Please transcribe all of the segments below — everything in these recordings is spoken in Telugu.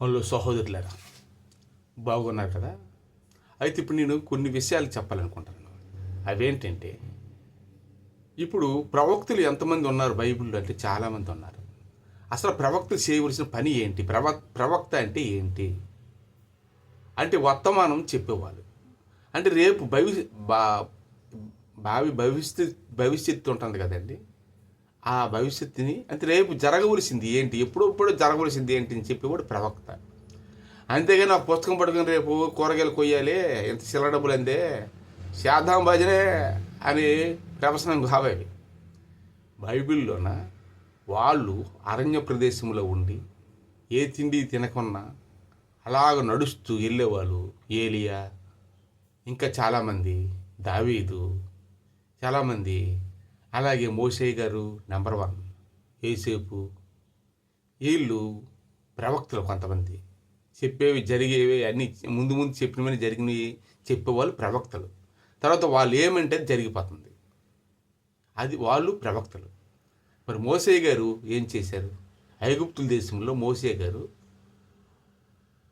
వాళ్ళు సహోదరులారా బాగున్నారు కదా. అయితే ఇప్పుడు నేను కొన్ని విషయాలు చెప్పాలనుకుంటున్నాను. అవేంటంటే, ఇప్పుడు ప్రవక్తలు ఎంతమంది ఉన్నారు బైబిల్లో అంటే చాలామంది ఉన్నారు. అసలు ప్రవక్త చేయవలసిన పని ఏంటి? ప్రవక్త అంటే ఏంటి అంటే వర్తమానం చెప్పేవాళ్ళు. అంటే రేపు భావి భవిష్యత్తు ఉంటుంది కదండి. ఆ భవిష్యత్తుని అంటే రేపు జరగవలసింది ఏంటి, ఎప్పుడో జరగవలసింది ఏంటి అని చెప్పేవాడు ప్రవక్త. అంతేగాని ఆ పుస్తకం పట్టుకుని రేపు కూరగాయలు కొయ్యాలి, ఎంత చిల్లర డబ్బులు అందే, శాదాం భజనే అని ప్రవచనం కావాలి. బైబిల్లోన వాళ్ళు అరణ్య ప్రదేశంలో ఉండి ఏ తిండి తినకున్నా అలాగ నడుస్తూ వెళ్ళేవాళ్ళు. ఏలియా, ఇంకా చాలామంది, దావీదు, చాలామంది, అలాగే మోషే గారు నెంబర్ 1, యేసేపు, వీళ్ళు ప్రవక్తలు. కొంతమంది చెప్పేవి జరిగేవి అన్నీ ముందు చెప్పినవన్నీ జరిగినవి చెప్పేవాళ్ళు ప్రవక్తలు. తర్వాత వాళ్ళు ఏమంటే జరిగిపోతుంది, అది వాళ్ళు ప్రవక్తలు. మరి మోషే గారు ఏం చేశారు? ఐగుప్తుల దేశంలో మోషే గారు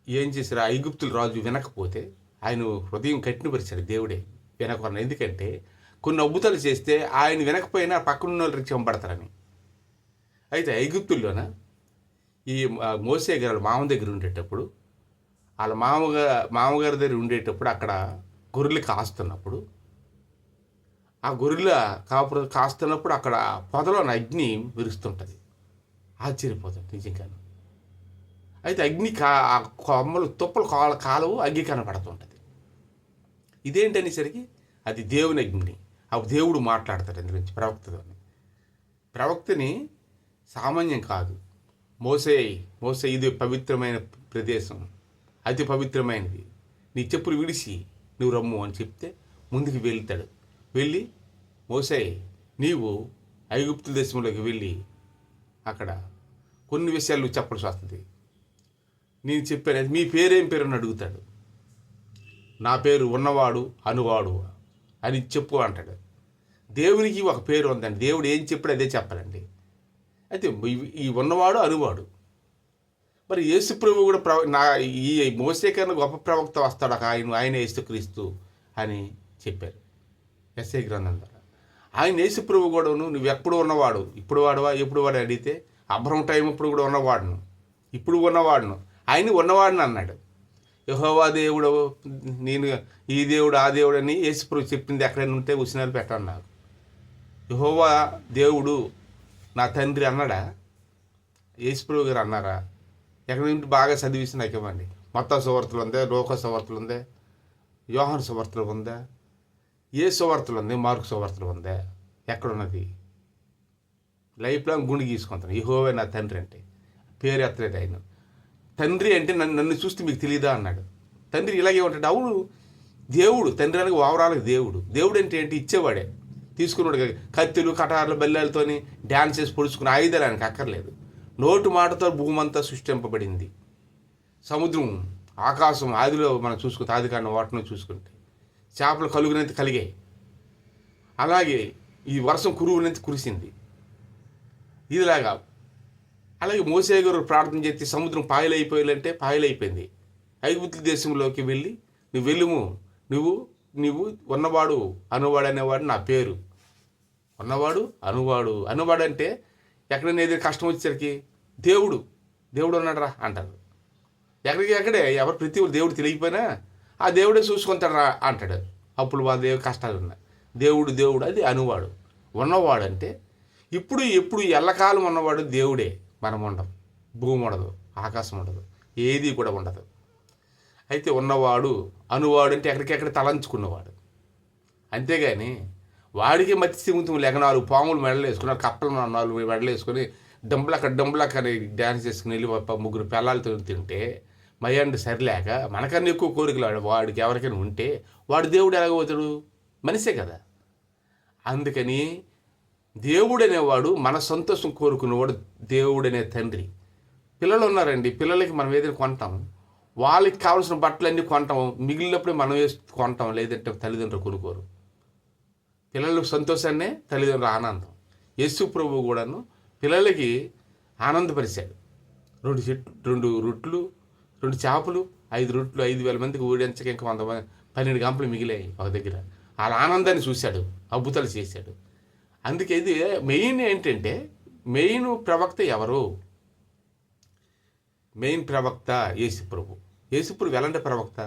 ఏం చేశారు? ఐగుప్తుల రాజు వినకపోతే ఆయన హృదయం కఠినపరిచాడు దేవుడే వినకూడదు. ఎందుకంటే కొన్ని అద్భుతాలు చేస్తే ఆయన వినకపోయినా పక్కనున్న వాళ్ళు రక్షింపబడతారని. అయితే ఐగుప్తుల్లోన ఈ మోసే గారు మామ దగ్గర ఉండేటప్పుడు, వాళ్ళ మామగారి దగ్గర ఉండేటప్పుడు అక్కడ గొర్రెలు కాస్తున్నప్పుడు, ఆ గొర్రెల కాస్తున్నప్పుడు అక్కడ పొదలో అగ్ని విరుస్తుంటుంది. ఆశ్చర్యపోతుంది నిజంగాను. అయితే అగ్ని ఆ కొమ్మలు తుప్పలు కాలవు, అగ్గి కనపడుతుంటుంది. ఇదేంటనేసరికి అది దేవుని అగ్ని. ఆ దేవుడు మాట్లాడతాడు ఇందు నుంచి ప్రవక్తతోని. ప్రవక్తని సామాన్యం కాదు. మోసే ఇది పవిత్రమైన ప్రదేశం, అతి పవిత్రమైనది, నీ చెప్పులు విడిచి నువ్వు రమ్ము అని చెప్తే ముందుకు వెళ్తాడు. వెళ్ళి మోసే నీవు ఐగుప్తు దేశంలోకి వెళ్ళి అక్కడ కొన్ని విషయాలు నువ్వు చెప్పాల్సి వస్తుంది. నేను చెప్పాను, మీ పేరేం పేరు అని అడుగుతాడు. నా పేరు ఉన్నవాడు అనువాడు అని చెప్పు అంటాడు. దేవునికి ఒక పేరు ఉందండి. దేవుడు ఏం చెప్పాడు అదే చెప్పాలండి. అయితే ఈ ఉన్నవాడు అనువాడు. మరి యేసుప్రభు కూడా ఈ మోసే కన్నా గొప్ప ప్రవక్త వస్తాడు, ఆయన యేసుక్రీస్తు అని చెప్పారు యెషయా గ్రంథం ద్వారా. ఆయన యేసుప్రభు కూడా నువ్వు ఎప్పుడు ఉన్నవాడు, ఇప్పుడు వాడువా ఎప్పుడు వాడు అడిగితే అబ్రహం టైం ఇప్పుడు కూడా ఉన్నవాడును, ఇప్పుడు ఉన్నవాడును, ఆయన ఉన్నవాడిని అన్నాడు. యెహోవా దేవుడు, నేను ఈ దేవుడు ఆ దేవుడు అని యేసుప్రభు చెప్పింది ఎక్కడైనా ఉంటే ఉసినాలు పెట్టండి నాకు. యెహోవా దేవుడు నా తండ్రి అన్నాడా? యేసుప్రభు గారు అన్నారా? ఎక్కడ నుండి బాగా చదివిసి నాకు ఇవ్వండి. మత్తా సువార్తలు ఉందే, లోకా సువార్తలు ఉందే, యోహాను సువార్తలు ఉందా, ఏ సువార్తలు ఉంది, మార్కు సువార్తలు ఉందా? ఎక్కడున్నది? లైఫ్ లాంగ్ గుండె గీసుకుంటాను. యెహోవా నా తండ్రి అంటే పేరు ఎత్తలేదు ఆయన. తండ్రి అంటే నన్ను చూస్తే మీకు తెలియదా అన్నాడు. తండ్రి ఇలాగే ఉంటాడు. అవును, దేవుడు తండ్రి అనగా ఓవరాల్గా దేవుడు అంటే ఏంటి? ఇచ్చేవాడే. తీసుకున్నాడు కత్తులు కటార్లు బెల్లాలతోని డ్యాన్స్ చేసి పొడుచుకుని ఆయుధాలు ఆయనకు అక్కర్లేదు. నోటు మాటతో భూమంతా సృష్టింపబడింది. సముద్రం, ఆకాశం ఆదిలో మనం చూసుకుంటే, ఆదికాండం వాటిని చూసుకుంటే చేపలు కలుగునంత కలిగాయి. అలాగే ఈ వర్షం కురువునంత కురిసింది. ఇదిలాగా అలాగే మోసే గారు ప్రార్థన చేస్తే సముద్రం పాయలైపోయాలంటే పాయలైపోయింది. ఐగుప్తు దేశంలోకి వెళ్ళి నువ్వు వెళ్ళుము, నువ్వు ఉన్నవాడు అనువాడు అనేవాడు నా పేరు. ఉన్నవాడు అనువాడు అంటే ఎక్కడైనా ఏదైనా కష్టం వచ్చేసరికి దేవుడు ఉన్నాడు రా అంటారు. ఎక్కడే ఎవరు ప్రతి దేవుడు తెలియకపోయినా ఆ దేవుడే చూసుకుంటాడు రా అంటాడు. అప్పుడు వాళ్ళ కష్టాలు ఉన్నాయి. దేవుడు అది అనువాడు. ఉన్నవాడు అంటే ఇప్పుడు ఎప్పుడు ఎల్లకాలం ఉన్నవాడు దేవుడే. మనం ఉండం, భూమి ఉండదు, ఆకాశం ఉండదు, ఏది కూడా ఉండదు. అయితే ఉన్నవాడు అనువాడు అంటే ఎక్కడికెక్కడ తలంచుకున్నవాడు. అంతేగాని వాడికి మతి సింగుతం లేక 4 పాములు మెడలు వేసుకున్నారు, కప్పలు 4 మెడలు వేసుకొని డంబలక అని డ్యాన్స్ చేసుకుని వెళ్ళి 3 పిల్లలతో తింటే మయండి సరిలేక మనకన్నా ఎక్కువ కోరికలు వాడికి ఎవరికైనా ఉంటే వాడు దేవుడు ఎలాగవుతాడు? మనిషే కదా. అందుకని దేవుడు అనేవాడు మన సంతోషం కోరుకునేవాడు. దేవుడు అనే తండ్రి. పిల్లలు ఉన్నారండి, పిల్లలకి మనం ఏదైనా కొంటాం, వాళ్ళకి కావాల్సిన బట్టలన్నీ కొంటాం, మిగిలినప్పుడే మనం కొంటాం, లేదంటే తల్లిదండ్రులు కొనుక్కోరు. పిల్లల సంతోషాన్నే తల్లిదండ్రుల ఆనందం. యేసు ప్రభువు కూడాను పిల్లలకి ఆనందపరిచాడు. 2 రొట్లు 2 చేపలు 5 రొట్టెలు 5,000 మందికి ఊడించక ఇంకా 12 గంపలు మిగిలాయి ఒక దగ్గర. వాళ్ళ ఆనందాన్ని చూశాడు, అద్భుతాలు చేశాడు. అందుకే ఇది మెయిన్ ఏంటంటే, మెయిన్ ప్రవక్త ఎవరు? మెయిన్ ప్రవక్త యేసుప్రభు. యేసుప్రభు ఎలాంటి ప్రవక్త?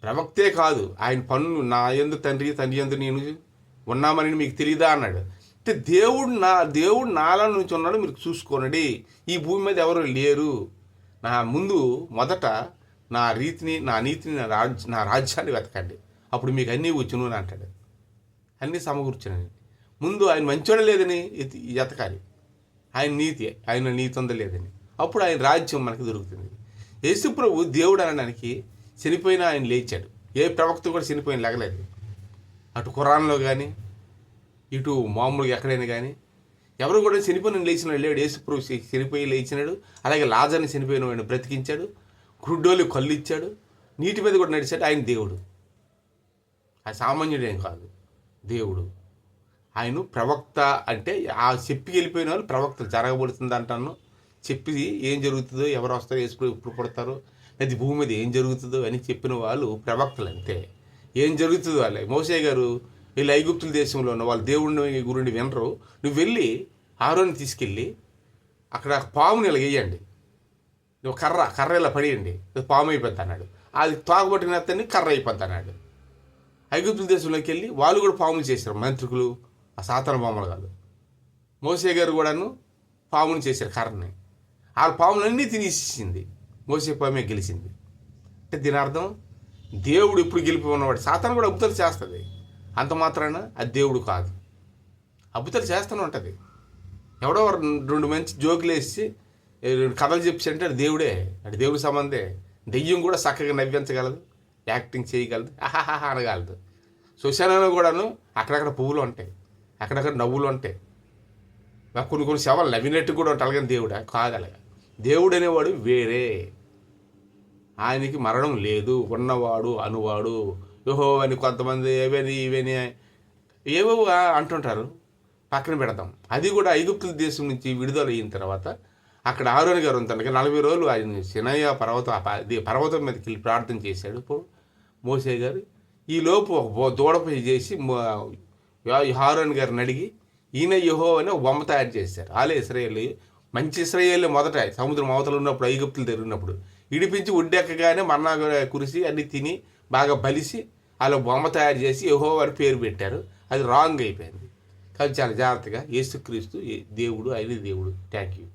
ప్రవక్తే కాదు, ఆయన పనులు నా యందు తండ్రి యందు నేను ఉన్నామని మీకు తెలియదా అన్నాడు. అంటే దేవుడు నాలో నుంచి ఉన్నాడు, మీరు చూసుకోనండి. ఈ భూమి మీద ఎవరు లేరు. నా ముందు మొదట నా నీతిని నా రాజ్యాన్ని వెతకండి, అప్పుడు మీకు అన్నీ వచ్చును అని అంటాడు. అన్నీ సమకూర్చునని. ముందు ఆయన మంచోడ లేదని ఎతకాలి, ఆయన నీతి ఉందా లేదని, అప్పుడు ఆయన రాజ్యం మనకి దొరుకుతుంది. యేసుప్రభు దేవుడు అనడానికి చనిపోయినా ఆయన లేచాడు. ఏ ప్రవక్త కూడా చనిపోయిన లేగలేదు. అటు ఖురాన్లో కానీ ఇటు మామూలుగా ఎక్కడైనా కానీ ఎవరు కూడా చనిపోయిన లేచిన లేడు. యేసుప్రభు చనిపోయి లేచినాడు. అలాగే లాజర్ని చనిపోయిన వాడిని బ్రతికించాడు. గుడ్డోలు కళ్ళు ఇచ్చాడు. నీటి మీద కూడా నడిచాడు. ఆయన దేవుడు, ఆ సామాన్యుడేం కాదు, దేవుడు. ఆయన ప్రవక్త అంటే ఆ చెప్పి వెళ్ళిపోయిన వాళ్ళు ప్రవక్తలు. జరగబడుతుంది అంటాను, చెప్పి ఏం జరుగుతుందో, ఎవరు వస్తారో, యేసుప్రభు ఎప్పుడు పుడతారో, అది భూమి మీద ఏం జరుగుతుందో అని చెప్పిన వాళ్ళు ప్రవక్తలు అంతే. ఏం జరుగుతుందో వాళ్ళే. మోసే గారు వీళ్ళు ఐగుప్తుల దేశంలో ఉన్న వాళ్ళు దేవుడిని గురుండి వినరు. నువ్వు వెళ్ళి ఆరోని తీసుకెళ్ళి అక్కడ పాముని ఇలా వేయండి, నువ్వు కర్ర ఇలా పడేయండి, పాము అయిపోద్ది అన్నాడు. అది తాగుబట్టిన అతన్ని కర్ర అయిపోద్ది అన్నాడు. ఐగుప్తుల దేశంలోకి వెళ్ళి వాళ్ళు కూడా పాములు చేశారు, మంత్రికులు, ఆ సాతాన బొమ్మలు కాదు. మోసే గారు కూడాను పాముని చేశారు, కర్రని. ఆ పాములన్నీ తినేసింది, మోసే పామే గెలిచింది. అంటే దీని అర్థం దేవుడు ఎప్పుడు గెలిపి ఉన్నవాడు. సాతాను కూడా అద్భుతాలు చేస్తుంది, అంత మాత్రాన అది దేవుడు కాదు. అద్భుతాలు చేస్తూనే ఉంటుంది. ఎవడో 2 మంచి జోకులు వేసి 2 కథలు చెప్పి అంటే అది దేవుడే, అది దేవుడి సంబంధే. దెయ్యం కూడా చక్కగా నవ్వించగలదు, యాక్టింగ్ చేయగలదు, ఆహాహా అనగలదు. శ్మశానంలో కూడాను అక్కడక్కడ పువ్వులు ఉంటాయి, అక్కడక్కడ నవ్వులు ఉంటాయి, కొన్ని శవాలు నవ్వినట్టు కూడా ఉంటాయి. అలాగని దేవుడా కాదు. అలాగా దేవుడు అనేవాడు వేరే, ఆయనకి మరణం లేదు, ఉన్నవాడు అనువాడు. యెహోవా అని కొంతమంది ఇవని ఏవో అంటుంటారు, పక్కన పెడతాం. అది కూడా ఐగుప్తుల దేశం నుంచి విడుదల అయిన తర్వాత అక్కడ ఆరోని గారు ఉంటాను 40 రోజులు ఆయన సినయ పర్వతం మీదకి వెళ్ళి ప్రార్థన చేశాడు మోసే గారు. ఈలోపు ఒక దూడపై చేసి ఆరోని గారిని అడిగి ఈయన యెహోవా అని ఒక బొమ్మ తయారు చేశారు. వాళ్ళే ఇశ్రాయేలు, మంచి ఇశ్రాయేలు మొదట సముద్రం అవతల ఉన్నప్పుడు, ఐగుప్తులు తిరిగినప్పుడు ఇడిపించి ఒడ్డెక్కగానే మన్నా కురిసి అన్ని తిని బాగా బలిసి వాళ్ళు బొమ్మ తయారు చేసి యెహోవా అని పేరు పెట్టారు. అది రాంగ్ అయిపోయింది. కానీ చాలా జాగ్రత్తగా యేసుక్రీస్తు దేవుడు, ఆయన దేవుడు. Thank you.